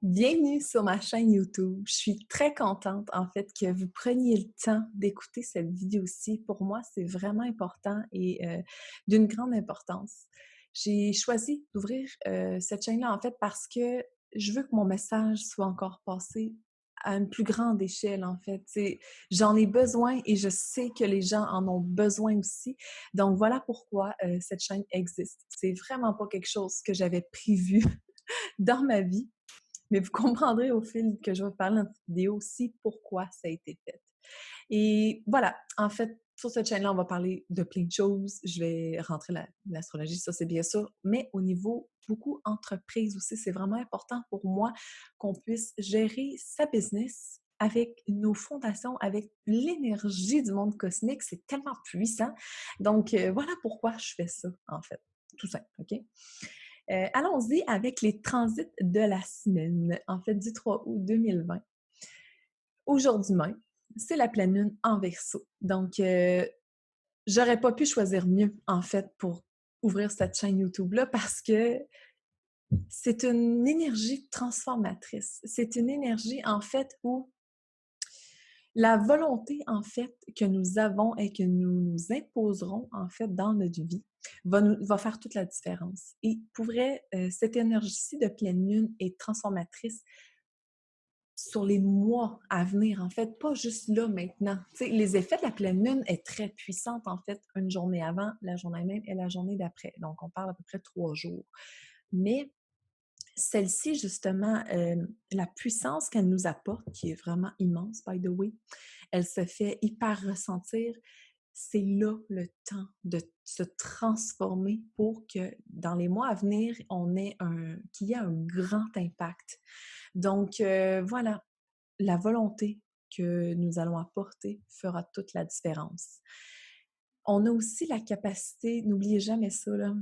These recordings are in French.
Bienvenue sur ma chaîne YouTube. Je suis très contente en fait que vous preniez le temps d'écouter cette vidéo-ci. Pour moi, c'est vraiment important et d'une grande importance. J'ai choisi d'ouvrir cette chaîne-là en fait parce que je veux que mon message soit encore passé à une plus grande échelle en fait. J'en ai besoin et je sais que les gens en ont besoin aussi. Donc voilà pourquoi cette chaîne existe. C'est vraiment pas quelque chose que j'avais prévu dans ma vie. Mais vous comprendrez au fil que je vais parler dans cette vidéo aussi pourquoi ça a été fait. Et voilà, en fait, sur cette chaîne-là, on va parler de plein de choses. Je vais rentrer l'astrologie, ça c'est bien sûr, mais au niveau beaucoup entreprise aussi, c'est vraiment important pour moi qu'on puisse gérer sa business avec nos fondations, avec l'énergie du monde cosmique. C'est tellement puissant. Donc, voilà pourquoi je fais ça, en fait. Tout simple, OK? Allons-y avec les transits de la semaine, en fait, du 3 août 2020. Aujourd'hui même, c'est la pleine lune en Verseau. Donc, j'aurais pas pu choisir mieux, en fait, pour ouvrir cette chaîne YouTube-là parce que c'est une énergie transformatrice. C'est une énergie, en fait, où la volonté, en fait, que nous avons et que nous nous imposerons, en fait, dans notre vie, va faire toute la différence. Et pour vrai, cette énergie-ci de pleine lune est transformatrice sur les mois à venir, en fait, pas juste là, maintenant. Tu sais, les effets de la pleine lune est très puissante, en fait, une journée avant, la journée même et la journée d'après. Donc, on parle à peu près 3 jours. Mais celle-ci, justement, la puissance qu'elle nous apporte, qui est vraiment immense, by the way, elle se fait hyper ressentir. C'est là le temps de se transformer pour que dans les mois à venir, qu'il y ait un grand impact. Donc, voilà, la volonté que nous allons apporter fera toute la différence. On a aussi la capacité, n'oubliez jamais ça, là,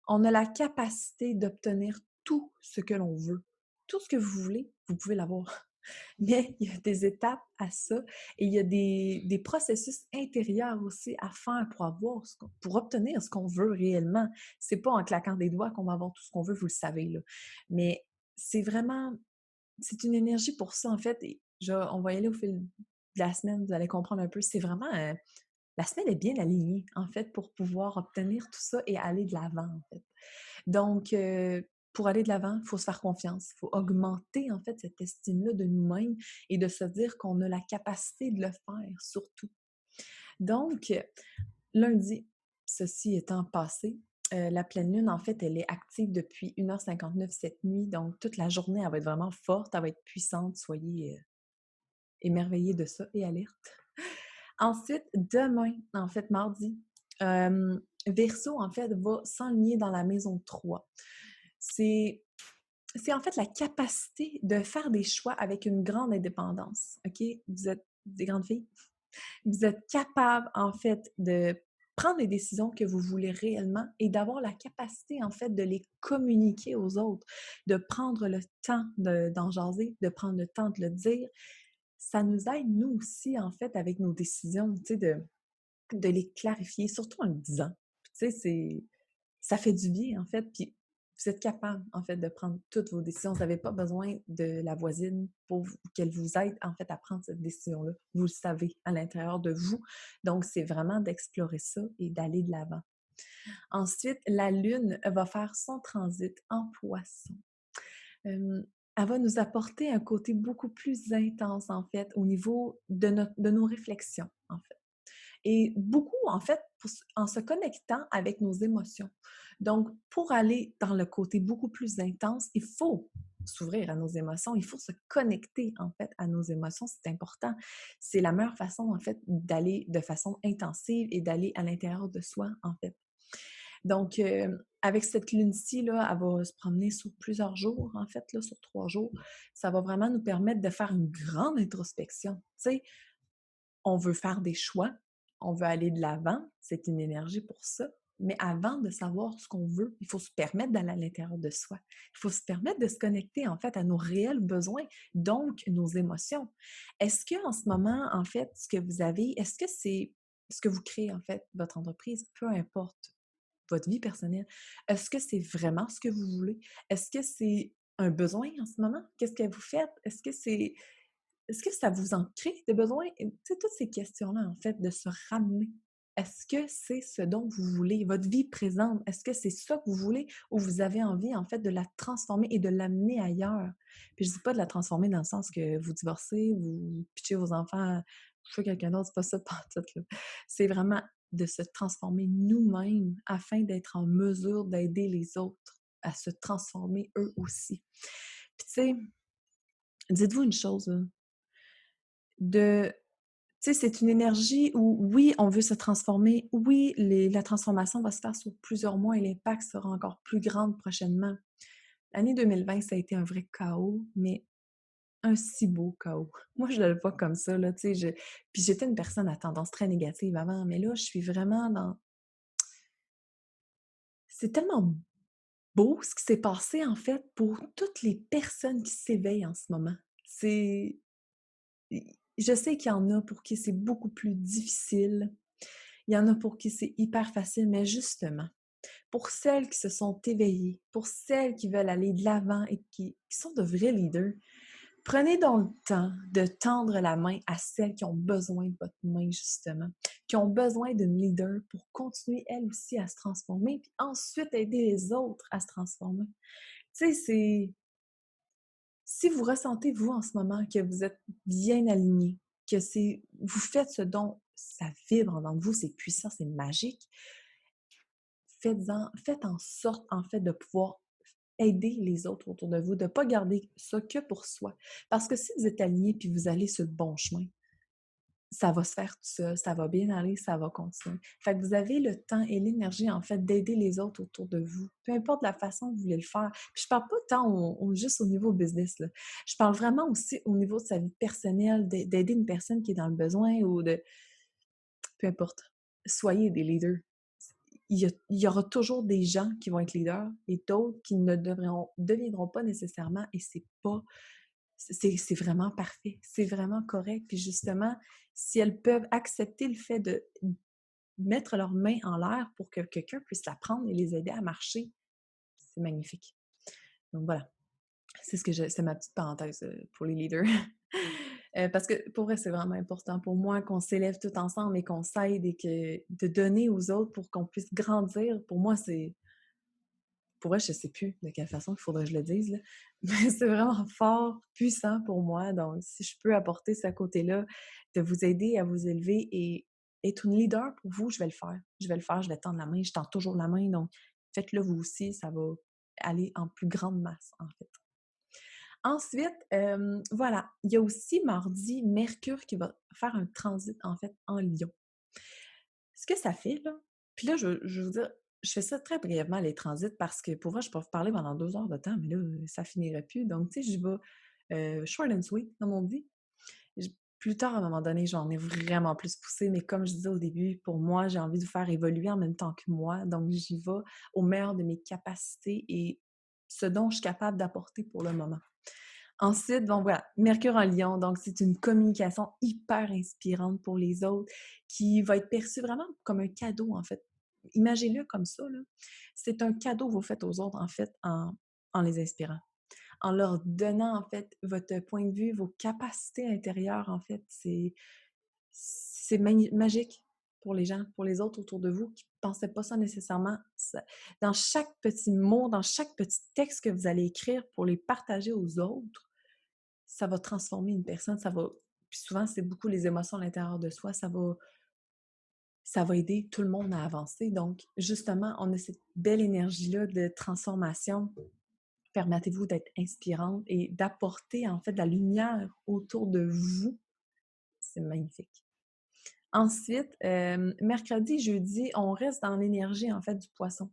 on a la capacité d'obtenir tout ce que l'on veut. Tout ce que vous voulez, vous pouvez l'avoir. Mais il y a des étapes à ça et il y a des processus intérieurs aussi à faire pour pour obtenir ce qu'on veut réellement. C'est pas en claquant des doigts qu'on va avoir tout ce qu'on veut, vous le savez, là. Mais c'est vraiment, c'est une énergie pour ça, en fait. Et on va y aller au fil de la semaine, vous allez comprendre un peu. C'est vraiment, la semaine est bien alignée, en fait, pour pouvoir obtenir tout ça et aller de l'avant, en fait. Donc, pour aller de l'avant, il faut se faire confiance. Il faut augmenter, en fait, cette estime-là de nous-mêmes et de se dire qu'on a la capacité de le faire, surtout. Donc, lundi, ceci étant passé, la pleine lune, en fait, elle est active depuis 1h59 cette nuit. Donc, toute la journée, elle va être vraiment forte, elle va être puissante. Soyez émerveillés de ça et alerte. Ensuite, demain, en fait, mardi, Verseau, en fait, va s'enligner dans la maison 3. C'est c'est en fait la capacité de faire des choix avec une grande indépendance, OK? Vous êtes des grandes filles, vous êtes capable en fait de prendre les décisions que vous voulez réellement et d'avoir la capacité en fait de les communiquer aux autres, de prendre le temps d'en jaser, de prendre le temps de le dire. Ça nous aide, nous aussi, en fait, avec nos décisions, tu sais, de les clarifier, surtout en le disant. Tu sais, ça fait du bien, en fait, puis vous êtes capable, en fait, de prendre toutes vos décisions. Vous n'avez pas besoin de la voisine pour qu'elle vous aide, en fait, à prendre cette décision-là. Vous le savez à l'intérieur de vous. Donc, c'est vraiment d'explorer ça et d'aller de l'avant. Ensuite, la Lune va faire son transit en Poisson. Elle va nous apporter un côté beaucoup plus intense, en fait, au niveau de nos réflexions, en fait. Et beaucoup, en fait, en se connectant avec nos émotions. Donc, pour aller dans le côté beaucoup plus intense, il faut s'ouvrir à nos émotions, il faut se connecter, en fait, à nos émotions, c'est important. C'est la meilleure façon, en fait, d'aller de façon intensive et d'aller à l'intérieur de soi, en fait. Donc, avec cette lune-ci, là, elle va se promener sur plusieurs jours, en fait, là, sur 3 jours. Ça va vraiment nous permettre de faire une grande introspection. Tu sais, on veut faire des choix, on veut aller de l'avant, c'est une énergie pour ça. Mais avant de savoir ce qu'on veut, il faut se permettre d'aller à l'intérieur de soi. Il faut se permettre de se connecter, en fait, à nos réels besoins, donc nos émotions. Est-ce que en ce moment, en fait, ce que vous avez, est-ce que c'est ce que vous créez, en fait, votre entreprise, peu importe votre vie personnelle, est-ce que c'est vraiment ce que vous voulez? Est-ce que c'est un besoin en ce moment? Qu'est-ce que vous faites? Est-ce que ça vous en crée des besoins? Et tu sais, toutes ces questions-là, en fait, de se ramener. Est-ce que c'est ce dont vous voulez? Votre vie présente, est-ce que c'est ça que vous voulez ou vous avez envie, en fait, de la transformer et de l'amener ailleurs? Puis je dis pas de la transformer dans le sens que vous divorcez, vous pitchez vos enfants chez quelqu'un d'autre, c'est pas ça pantoute, là. C'est vraiment de se transformer nous-mêmes afin d'être en mesure d'aider les autres à se transformer eux aussi. Puis tu sais, dites-vous une chose, là, de tu sais, c'est une énergie où, oui, on veut se transformer. Oui, la transformation va se faire sur plusieurs mois et l'impact sera encore plus grand prochainement. L'année 2020, ça a été un vrai chaos, mais un si beau chaos. Moi, je le vois comme ça, là, tu sais. Puis j'étais une personne à tendance très négative avant, mais là, je suis vraiment dans... C'est tellement beau ce qui s'est passé, en fait, pour toutes les personnes qui s'éveillent en ce moment. C'est... Je sais qu'il y en a pour qui c'est beaucoup plus difficile. Il y en a pour qui c'est hyper facile, mais justement, pour celles qui se sont éveillées, pour celles qui veulent aller de l'avant et qui sont de vrais leaders, prenez donc le temps de tendre la main à celles qui ont besoin de votre main, justement, qui ont besoin d'une leader pour continuer, elles aussi, à se transformer, puis ensuite aider les autres à se transformer. Tu sais, c'est... Si vous ressentez, vous, en ce moment, que vous êtes bien aligné, que c'est vous faites ce dont ça vibre en vous, c'est puissant, c'est magique, faites en sorte, en fait, de pouvoir aider les autres autour de vous, de ne pas garder ça que pour soi. Parce que si vous êtes aligné puis vous allez sur le bon chemin, ça va se faire tout seul, ça va bien aller, ça va continuer. Fait que vous avez le temps et l'énergie, en fait, d'aider les autres autour de vous, peu importe la façon que vous voulez le faire. Puis je parle pas tant juste au niveau business, là. Je parle vraiment aussi au niveau de sa vie personnelle, d'aider une personne qui est dans le besoin ou de... Peu importe. Soyez des leaders. Il y aura toujours des gens qui vont être leaders et d'autres qui ne deviendront pas nécessairement et c'est vraiment parfait, c'est vraiment correct. Puis justement, si elles peuvent accepter le fait de mettre leurs mains en l'air pour que quelqu'un puisse la prendre et les aider à marcher, c'est magnifique. Donc voilà, c'est ma petite parenthèse pour les leaders. Parce que pour vrai, c'est vraiment important pour moi qu'on s'élève tout ensemble et qu'on s'aide et que de donner aux autres pour qu'on puisse grandir, pour moi, c'est... Pour vrai, je ne sais plus de quelle façon il faudrait que je le dise, là. Mais c'est vraiment fort, puissant pour moi. Donc, si je peux apporter ce côté-là, de vous aider à vous élever et être une leader pour vous, je vais le faire. Je vais le faire, je vais tendre la main, je tends toujours la main. Donc, faites-le vous aussi, ça va aller en plus grande masse, en fait. Ensuite, voilà, il y a aussi mardi, Mercure qui va faire un transit, en fait, en Lion. Ce que ça fait, là, puis là, je veux dire, je fais ça très brièvement, les transits, parce que pour vrai, je peux vous parler pendant 2 heures de temps, mais là, ça finirait plus. Donc, tu sais, j'y vais short and sweet, comme on dit. Plus tard, à un moment donné, j'en ai vraiment plus poussé, mais comme je disais au début, pour moi, j'ai envie de vous faire évoluer en même temps que moi. Donc, j'y vais au meilleur de mes capacités et ce dont je suis capable d'apporter pour le moment. Ensuite, bon voilà, Mercure en Lion, donc c'est une communication hyper inspirante pour les autres qui va être perçue vraiment comme un cadeau, en fait. Imaginez-le comme ça, là. C'est un cadeau que vous faites aux autres, en fait, en les inspirant, en leur donnant, en fait, votre point de vue, vos capacités intérieures, en fait. C'est magique pour les gens, pour les autres autour de vous qui ne pensaient pas ça nécessairement. Dans chaque petit mot, dans chaque petit texte que vous allez écrire pour les partager aux autres, ça va transformer une personne, ça va... Puis souvent, c'est beaucoup les émotions à l'intérieur de soi, ça va aider tout le monde à avancer. Donc, justement, on a cette belle énergie-là de transformation. Permettez-vous d'être inspirante et d'apporter, en fait, de la lumière autour de vous. C'est magnifique. Ensuite, mercredi, jeudi, on reste dans l'énergie, en fait, du poisson.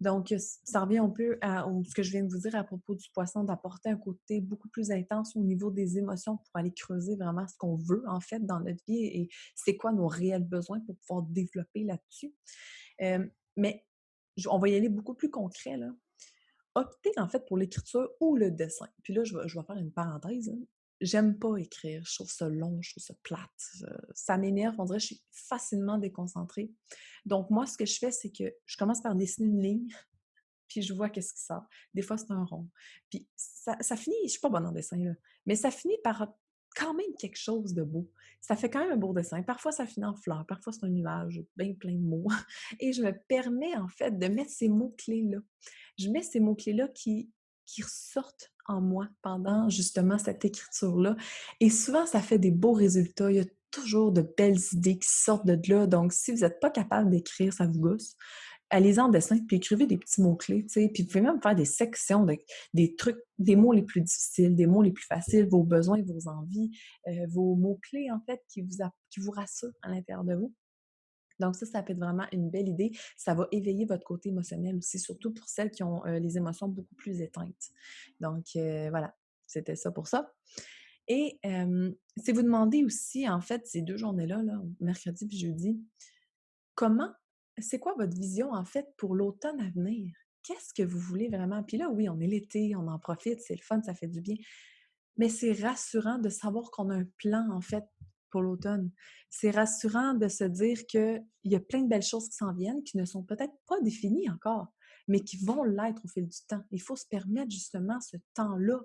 Donc, ça revient un peu à ce que je viens de vous dire à propos du poisson, d'apporter un côté beaucoup plus intense au niveau des émotions pour aller creuser vraiment ce qu'on veut, en fait, dans notre vie et c'est quoi nos réels besoins pour pouvoir développer là-dessus. Mais on va y aller beaucoup plus concret, là. Optez, en fait, pour l'écriture ou le dessin. Puis là, je vais faire une parenthèse, là. J'aime pas écrire. Je trouve ça long, je trouve ça plate. Ça m'énerve. On dirait que je suis facilement déconcentrée. Donc, moi, ce que je fais, c'est que je commence par dessiner une ligne. puis je vois qu'est-ce qui sort. Des fois, c'est un rond. Puis ça finit, je suis pas bonne en dessin, là, mais ça finit par quand même quelque chose de beau. Ça fait quand même un beau dessin. Parfois, ça finit en fleurs, parfois, c'est un nuage, bien plein de mots. Et je me permets, en fait, de mettre ces mots-clés-là. Je mets ces mots-clés-là qui ressortent en moi pendant justement cette écriture-là. Et souvent, ça fait des beaux résultats. Il y a toujours de belles idées qui sortent de là. Donc, si vous n'êtes pas capable d'écrire, ça vous gosse, allez-y en dessin, puis écrivez des petits mots-clés, tu sais, puis vous pouvez même faire des sections, des trucs, des mots les plus difficiles, des mots les plus faciles, vos besoins, vos envies, vos mots-clés, en fait, qui vous rassurent à l'intérieur de vous. Donc ça peut être vraiment une belle idée. Ça va éveiller votre côté émotionnel aussi, surtout pour celles qui ont les émotions beaucoup plus éteintes. Donc voilà, c'était ça pour ça. Et si vous demandez aussi, en fait, ces 2 journées-là, là, mercredi puis jeudi, comment c'est quoi votre vision, en fait, pour l'automne à venir? Qu'est-ce que vous voulez vraiment? Puis là, oui, on est l'été, on en profite, c'est le fun, ça fait du bien. Mais c'est rassurant de savoir qu'on a un plan, en fait, pour l'automne. C'est rassurant de se dire qu'il y a plein de belles choses qui s'en viennent, qui ne sont peut-être pas définies encore, mais qui vont l'être au fil du temps. Il faut se permettre justement ce temps-là,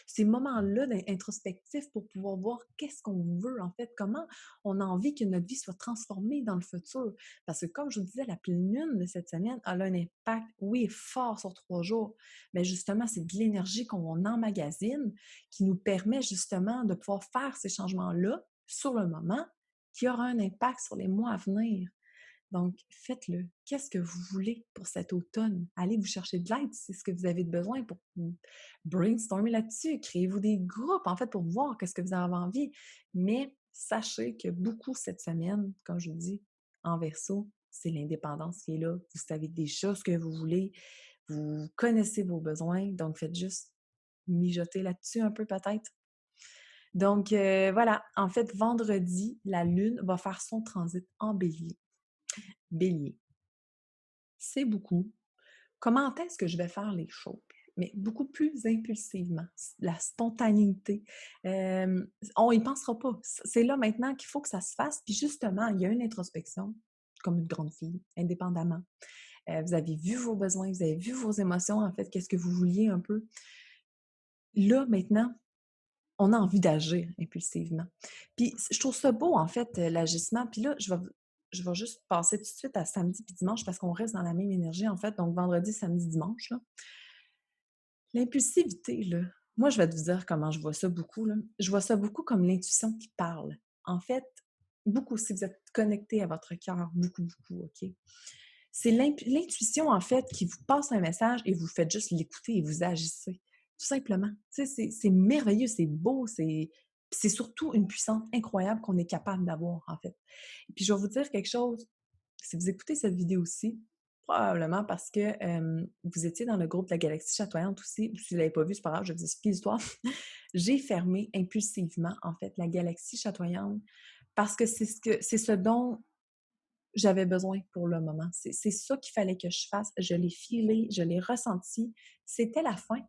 ces moments-là introspectifs pour pouvoir voir qu'est-ce qu'on veut, en fait, comment on a envie que notre vie soit transformée dans le futur. Parce que comme je vous disais, la pleine lune de cette semaine elle a un impact, oui, fort sur 3 jours, mais justement, c'est de l'énergie qu'on emmagasine qui nous permet justement de pouvoir faire ces changements-là sur le moment, qui aura un impact sur les mois à venir. Donc, faites-le. Qu'est-ce que vous voulez pour cet automne? Allez vous chercher de l'aide si c'est ce que vous avez besoin pour brainstormer là-dessus. Créez-vous des groupes, en fait, pour voir qu'est-ce que vous avez envie. Mais sachez que beaucoup cette semaine, comme je vous dis, en verso, c'est l'indépendance qui est là. Vous savez déjà ce que vous voulez. Vous connaissez vos besoins. Donc, faites juste mijoter là-dessus un peu peut-être. Donc, voilà. En fait, vendredi, la Lune va faire son transit en bélier. Bélier. C'est beaucoup. Comment est-ce que je vais faire les choses? Mais beaucoup plus impulsivement. La spontanéité. On y pensera pas. C'est là maintenant qu'il faut que ça se fasse. Puis justement, il y a une introspection, comme une grande fille, indépendamment. Vous avez vu vos besoins, vous avez vu vos émotions, en fait, qu'est-ce que vous vouliez un peu. Là, maintenant, on a envie d'agir impulsivement. Puis je trouve ça beau, en fait, l'agissement. Puis là, je vais juste passer tout de suite à samedi puis dimanche parce qu'on reste dans la même énergie, en fait. Donc, vendredi, samedi, dimanche, là. L'impulsivité, là, moi, je vais te dire comment je vois ça beaucoup, là. Je vois ça beaucoup comme l'intuition qui parle. En fait, beaucoup, si vous êtes connecté à votre cœur, beaucoup, beaucoup, OK? C'est l'intuition, en fait, qui vous passe un message et vous faites juste l'écouter et vous agissez, tout simplement. Tu sais, c'est merveilleux, c'est beau, c'est surtout une puissance incroyable qu'on est capable d'avoir, en fait. Et puis, je vais vous dire quelque chose, si vous écoutez cette vidéo-ci, probablement parce que vous étiez dans le groupe de la Galaxie Chatoyante aussi, ou si vous ne l'avez pas vu, c'est pas grave, je vais vous expliquer l'histoire. J'ai fermé impulsivement, en fait, la Galaxie Chatoyante parce que c'est ce dont j'avais besoin pour le moment. C'est ça qu'il fallait que je fasse. Je l'ai filé, je l'ai ressenti. C'était la fin,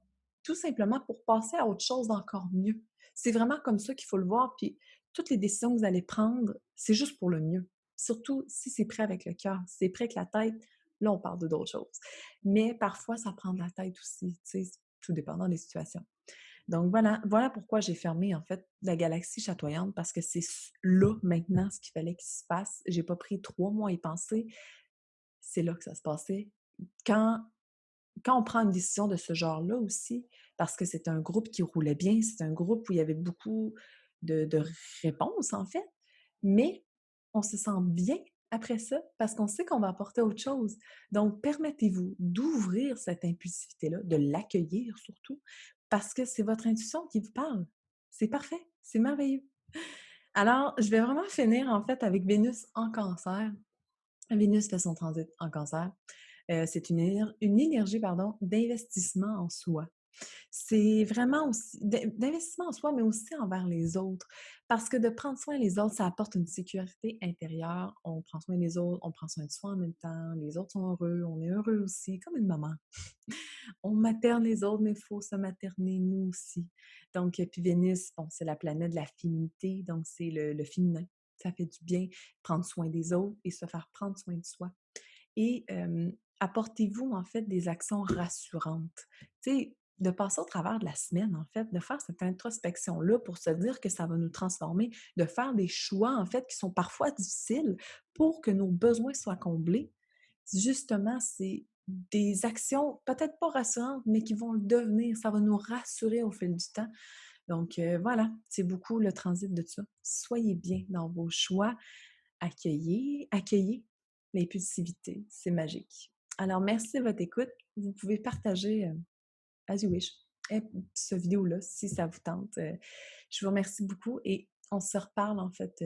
tout simplement pour passer à autre chose d'encore mieux. C'est vraiment comme ça qu'il faut le voir. Puis toutes les décisions que vous allez prendre, c'est juste pour le mieux. Surtout si c'est prêt avec le cœur, si c'est prêt avec la tête, là, on parle de d'autres choses. Mais parfois, ça prend de la tête aussi, tu sais, tout dépendant des situations. Donc voilà pourquoi j'ai fermé en fait la galaxie chatoyante parce que c'est là maintenant ce qu'il fallait qu'il se passe. J'ai pas pris 3 mois à y penser. C'est là que ça se passait. Quand, quand on prend une décision de ce genre-là aussi, parce que c'est un groupe qui roulait bien, c'est un groupe où il y avait beaucoup de réponses en fait, mais on se sent bien après ça parce qu'on sait qu'on va apporter autre chose. Donc, permettez-vous d'ouvrir cette impulsivité-là, de l'accueillir surtout, parce que c'est votre intuition qui vous parle. C'est parfait, c'est merveilleux. Alors, je vais vraiment finir en fait avec Vénus en cancer. Vénus fait son transit en cancer. C'est une énergie pardon, d'investissement en soi. C'est vraiment aussi d'investissement en soi, mais aussi envers les autres. Parce que de prendre soin des autres, ça apporte une sécurité intérieure. On prend soin des autres, on prend soin de soi en même temps. Les autres sont heureux, on est heureux aussi, comme une maman. On materne les autres, mais il faut se materner nous aussi. Donc, puis Vénus, bon, c'est la planète de la féminité, donc c'est le féminin. Ça fait du bien prendre soin des autres et se faire prendre soin de soi. Et apportez-vous en fait des actions rassurantes. Tu sais, de passer au travers de la semaine, en fait, de faire cette introspection-là pour se dire que ça va nous transformer, de faire des choix, en fait, qui sont parfois difficiles pour que nos besoins soient comblés. Justement, c'est des actions peut-être pas rassurantes, mais qui vont le devenir. Ça va nous rassurer au fil du temps. Donc, voilà, c'est beaucoup le transit de ça. Soyez bien dans vos choix, accueillez l'impulsivité, c'est magique. Alors, merci de votre écoute. Vous pouvez partager as you wish ce vidéo-là si ça vous tente. Je vous remercie beaucoup et on se reparle en fait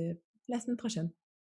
la semaine prochaine.